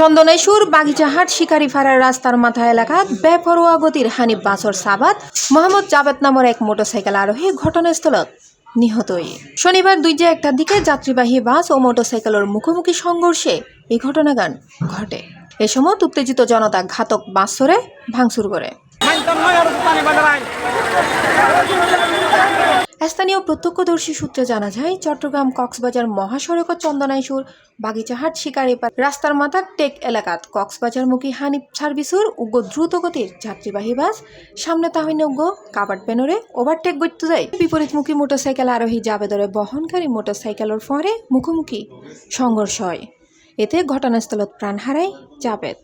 চন্দনেশ্বর বাগিচাহাট শিকারিপাড়ার রাস্তার মাথা এলাকাত বেপরোয়া গতির হানিফ বাসর সাবাত মোহাম্মদ জাবেদ নামের এক মোটরসাইকেল আরোহী ঘটনাস্থলত নিহত। শনিবার 2:01টার দিকে যাত্রীবাহী বাস ও মোটরসাইকেলের মুখোমুখি সংঘর্ষে এই ঘটনাগান ঘটে। এ সময় উত্তেজিত জনতা ঘাতক বাসরে ভাঙচুর করে। স্থানীয় প্রত্যক্ষদর্শী সূত্রে জানা যায়, চট্টগ্রাম কক্সবাজার মহাসড়ক চন্দনাইশুর বাগিচাহাট শিকারিপাড়া রাস্তার মাথার টেক এলাকাত কক্সবাজারমুখী হানিফ সার্ভিসের উগ্র দ্রুতগতির যাত্রীবাহী বাস সামনে তাহিনজ্ঞ কাবাট পেনরে ওভারটেক করতে যায়। বিপরীতমুখী মোটরসাইকেল আরোহী জাবেদরে বহনকারী মোটরসাইকেলের ফরে মুখোমুখি সংঘর্ষ হয়। এতে ঘটনাস্থলত প্রাণ হারায় জাবেদ।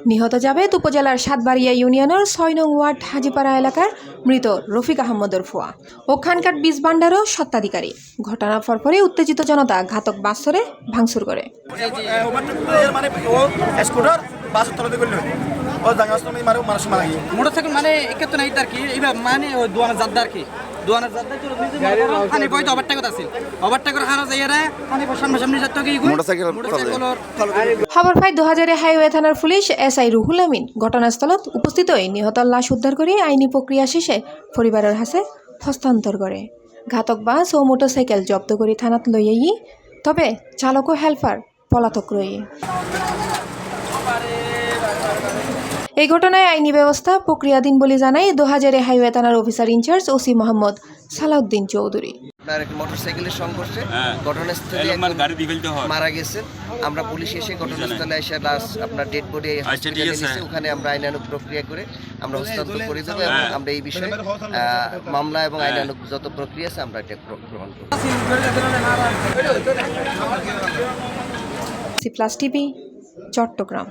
নিহত জাবেদ উপজেলার সাতবাড়িয়া ইউনিয়নের 6 নং ওয়ার্ড হাজিপাড়া এলাকার মৃত রফিক আহমদের ফুয়া ও খানকাট বীজ ভান্ডারও স্বত্বাধিকারী। ঘটনার পরপরই উত্তেজিত জনতা ঘাতক বাসরে ভাঙচুর করে। মোটরসাইকেল মানে একে নাই তার কি এইবার মানে ওই দোয়ানা জাদ্দার কি দোয়ানার জাদ্দার চলে পানি পয়তো ওভারটেকত আছে ওভারটেকের হারা যাইরা পানি সামনে সামনে যাচ্ছে কি মোটরসাইকেল খবর পাই 2000 হাইওয়ে থানার পুলিশ এসআই রুহুল আমিন ঘটনাস্থলত উপস্থিত হয়ে নিহতের লাশ উদ্ধার করে আইনি প্রক্রিয়া শেষে পরিবারের হাতে হস্তান্তর করে। ঘাতক বাস ও মোটরসাইকেল জব্দ করে থানাত লইয়াই, তবে চালক ও হেল্পার পলাতক রয়ে। এই ঘটনায় আইনি ব্যবস্থা প্রক্রিয়াধীন বলে জানায় 2000 হাইওয়ে থানার officer in charge OC Mohammad Salauddin Chowdhury. আপনার একটা মোটরসাইকেলের সংঘর্ষে ঘটনাস্থলে মারা গেছেন। আমরা পুলিশ এসে ঘটনাস্থলে এসে লাশ আপনার ডেড বডি ওখানে আমরা আইনানুগ প্রক্রিয়া করে আমরা হস্তান্তর করে দেবো এবং আমরা এই বিষয়ে মামলা এবং আইনানুগ যত প্রক্রিয়া আছে আমরা এটা গ্রহণ করব। C+ TV Chittagong.